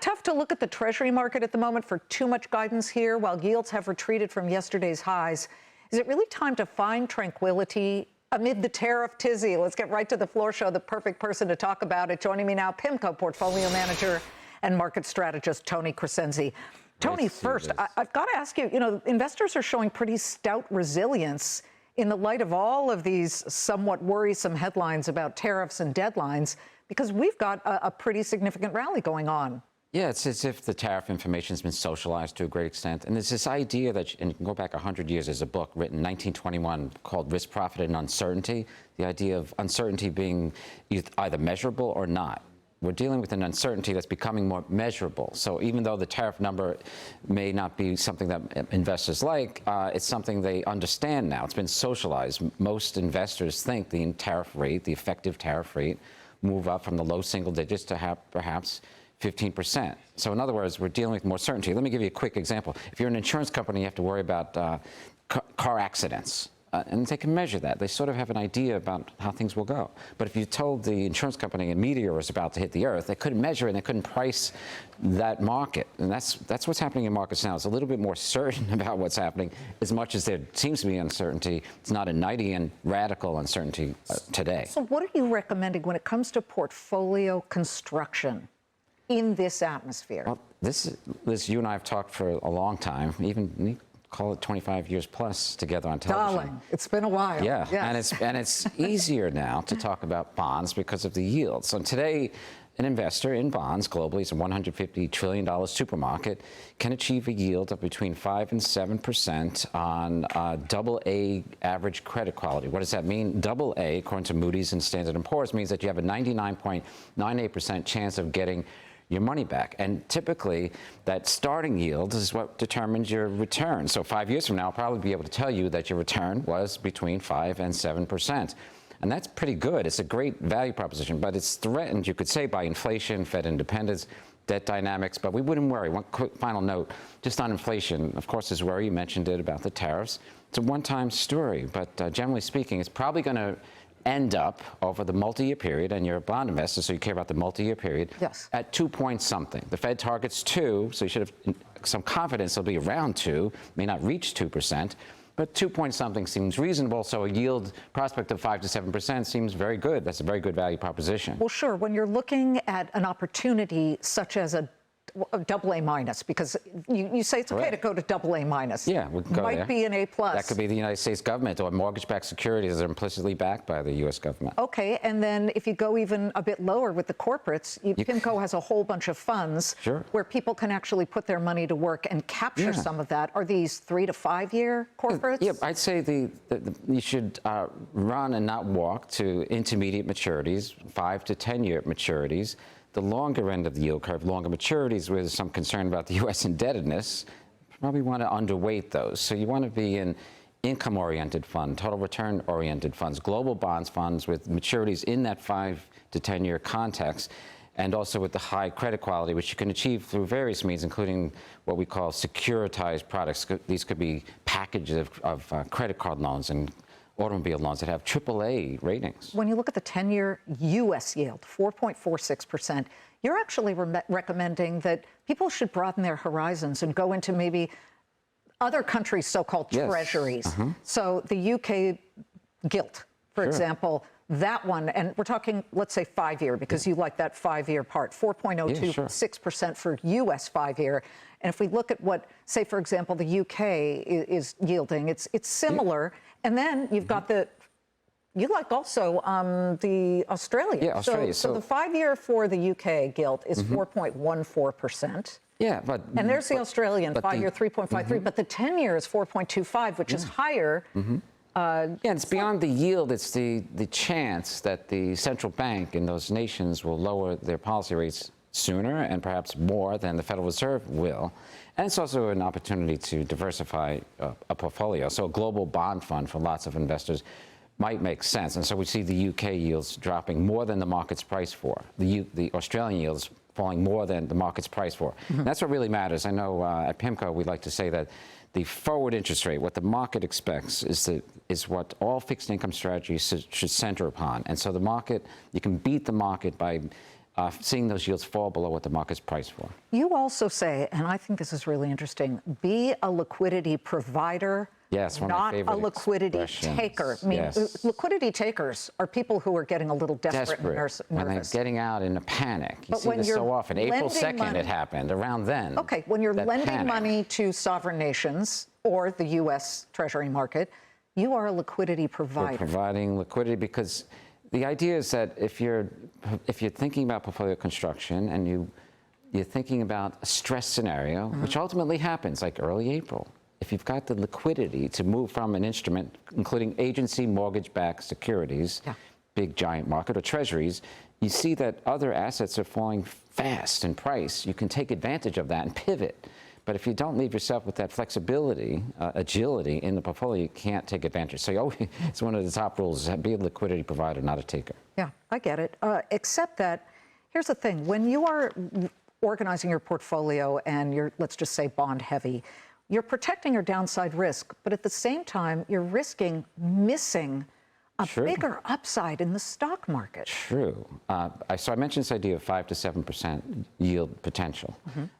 tough to look at the Treasury market at the moment for too much guidance here while yields have retreated from yesterday's highs? Is it really time to find tranquility amid the tariff tizzy? Let's get right to the floor show. The perfect person to talk about it. Joining me now, PIMCO portfolio manager and market strategist Tony Crescenzi. Tony, first, I've got to ask you, investors are showing pretty stout resilience in the light of all of these somewhat worrisome headlines about tariffs and deadlines, because we've got a pretty significant rally going on. Yeah, it's as if the tariff information has been socialized to a great extent. And there's this idea that, and you can go back 100 years, there's a book written in 1921 called Risk, Profit, and Uncertainty. The idea of uncertainty being either measurable or not. We're dealing with an uncertainty that's becoming more measurable. So even though the tariff number may not be something that investors like, it's something they understand now. It's been socialized. Most investors think the tariff rate, the effective tariff rate, move up from the low single digits to perhaps 15%. So in other words, we're dealing with more certainty. Let me give you a quick example. If you're an insurance company, you have to worry about car accidents. And they can measure that. They sort of have an idea about how things will go. But if you told the insurance company a meteor was about to hit the earth, they couldn't measure it and they couldn't price that market. And that's what's happening in markets now. It's a little bit more certain about what's happening, as much as there seems to be uncertainty. It's not a Knightian radical uncertainty today. So what are you recommending when it comes to portfolio construction in this atmosphere? Well, this you and I have talked for a long time, even call it 25 years plus together on television. Darling, it's been a while. Yeah, yes. and it's easier now to talk about bonds because of the yield. So today, an investor in bonds globally, it's a $150 trillion supermarket, can achieve a yield of between 5 and 7% on AA average credit quality. What does that mean? AA, according to Moody's and Standard & Poor's, means that you have a 99.98% chance of getting your money back. And typically, that starting yield is what determines your return. So 5 years from now, I'll probably be able to tell you that your return was between 5 and 7%. And that's pretty good. It's a great value proposition, but it's threatened, you could say, by inflation, Fed independence, debt dynamics, but we wouldn't worry. One quick final note, just on inflation, of course, there's worry, you mentioned it, about the tariffs. It's a one-time story, but generally speaking, it's probably going to end up over the multi-year period, and you're a bond investor, so you care about the multi-year period, yes, at 2 point something. The Fed targets 2, so you should have some confidence it'll be around 2, may not reach 2%, but 2 point something seems reasonable, so a yield prospect of 5 to 7% seems very good. That's a very good value proposition. Well, sure, when you're looking at an opportunity such as a AA minus, because you say it's okay to go to AA minus. Yeah, we can go Might there. be an A plus. That could be the United States government or mortgage-backed securities that are implicitly backed by the U.S. government. Okay, and then if you go even a bit lower with the corporates, PIMCO has a whole bunch of funds where people can actually put their money to work and capture some of that. Are these 3 to 5 year corporates? Yeah, I'd say you should run and not walk to intermediate maturities, 5 to 10 year maturities. The longer end of the yield curve, longer maturities with some concern about the U.S. indebtedness, probably want to underweight those. So you want to be in income-oriented fund, total return-oriented funds, global bonds funds with maturities in that 5 to 10 year context, and also with the high credit quality, which you can achieve through various means, including what we call securitized products. These could be packages of credit card loans and automobile loans that have AAA ratings. When you look at the 10-year U.S. yield, 4.46%, you're actually recommending that people should broaden their horizons and go into maybe other countries' so-called treasuries. So the U.K. gilt, for example, that one, and we're talking, let's say, 5 year, because you like that 5 year part, 4.026% for U.S. 5 year. And if we look at what, say, for example, the U.K. is yielding, it's similar. And then you've got you like also the Australian. Yeah, Australia. So the 5 year for the UK gilt is 4.14%. Yeah, and there's the Australian 5 year 3.53, but the 10 year is 4.25, which is higher. Yeah, it's beyond the yield. It's the chance that the central bank in those nations will lower their policy rates sooner and perhaps more than the Federal Reserve will. And it's also an opportunity to diversify a portfolio. So a global bond fund for lots of investors might make sense. And so we see the UK yields dropping more than the market's price for. The Australian yields falling more than the market's price for. That's what really matters. I know at PIMCO we like to say that the forward interest rate, what the market expects, is what all fixed income strategies should center upon. And so the market, you can beat the market by seeing those yields fall below what the market's priced for. You also say, and I think this is really interesting, be a liquidity provider, yes, not a liquidity taker. I mean, yes. Liquidity takers are people who are getting a little desperate and nervous. When they're getting out in a panic. You But see when this you're so often. April 2nd money, it happened, around then. Okay, when you're lending panic. money to sovereign nations or the U.S. Treasury market, you are a liquidity provider. We're providing liquidity because the idea is that if you're thinking about portfolio construction and you're thinking about a stress scenario, which ultimately happens like early April, if you've got the liquidity to move from an instrument, including agency mortgage-backed securities, big giant market, or treasuries, you see that other assets are falling fast in price. You can take advantage of that and pivot. But if you don't leave yourself with that flexibility, agility in the portfolio, you can't take advantage. So it's one of the top rules, is be a liquidity provider, not a taker. Yeah, I get it. Except that, here's the thing. When you are organizing your portfolio and you're, let's just say, bond heavy, you're protecting your downside risk, but at the same time, you're risking missing a bigger upside in the stock market. True. So I mentioned this idea of 5 to 7% yield potential.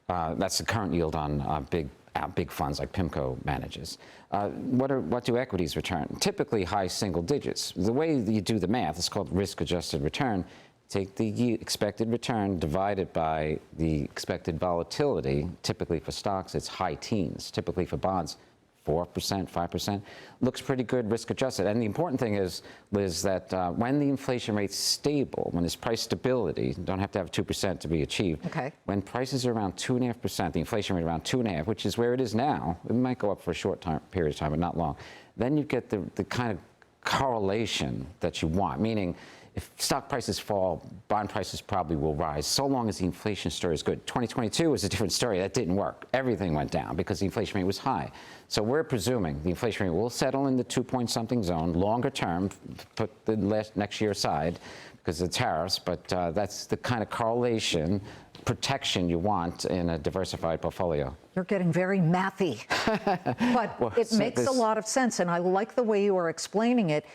That's the current yield on big funds like PIMCO manages. What do equities return? Typically high single digits. The way that you do the math is called risk-adjusted return. Take the expected return divided by the expected volatility. Typically for stocks, it's high teens. Typically for bonds, 4%, 5%. Looks pretty good, risk-adjusted. And the important thing is, Liz, that when the inflation rate's stable, when there's price stability, you don't have to have 2% to be achieved. Okay. When prices are around 2.5%, the inflation rate around 2.5%, which is where it is now, it might go up for a short period of time, but not long, then you get the kind of correlation that you want, meaning if stock prices fall, bond prices probably will rise, so long as the inflation story is good. 2022 was a different story. That didn't work. Everything went down because the inflation rate was high. So we're presuming the inflation rate will settle in the 2-point-something zone, longer term, put the next year aside because of the tariffs, but that's the kind of correlation, protection you want in a diversified portfolio. You're getting very mathy, but well, it makes a lot of sense, and I like the way you are explaining it.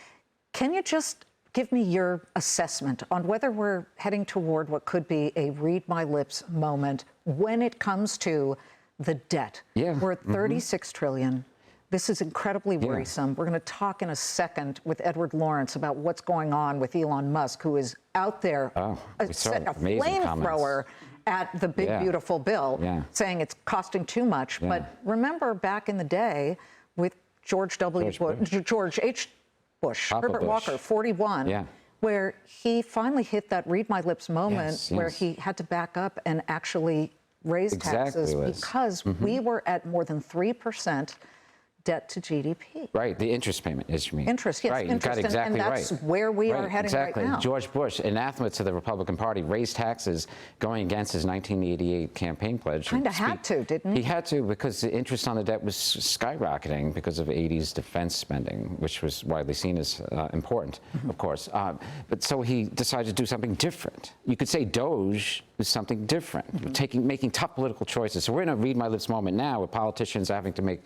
Can you just give me your assessment on whether we're heading toward what could be a read my lips moment when it comes to the debt? Yeah. We're at 36 trillion. This is incredibly worrisome. We're going to talk in a second with Edward Lawrence about what's going on with Elon Musk, who is out there, a flamethrower at the big, beautiful bill, saying it's costing too much. But remember back in the day with George H. Bush, Herbert Walker, 41, where he finally hit that read my lips moment where he had to back up and actually raise taxes because we were at more than 3% debt to GDP. Right, the interest payment is, you mean. Interest, yes. Right, interest, you got exactly and that's where we are heading right now. George Bush, anathema to the Republican Party, raised taxes going against his 1988 campaign pledge. Kind of had to, didn't he? He had to because the interest on the debt was skyrocketing because of 80s defense spending, which was widely seen as important, of course. But so he decided to do something different. You could say Doge is something different, making tough political choices. So we're in a read my lips moment now where politicians are having to make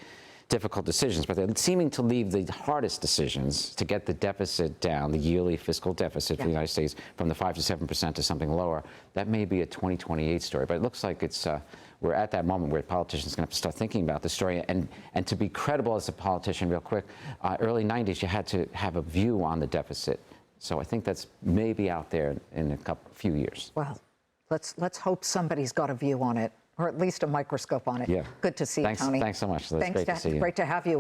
difficult decisions, but they're seeming to leave the hardest decisions to get the deficit down, the yearly fiscal deficit for the United States from the 5 to 7% to something lower. That may be a 2028 story, but it looks like it's we're at that moment where politicians are going to have to start thinking about the story. And to be credible as a politician, real quick, early 90s, you had to have a view on the deficit. So I think that's maybe out there in a few years. Well, let's hope somebody's got a view on it, or at least a microscope on it. Yeah. Good to see you, Tony. Thanks so much. It's great to see you. Great to have you.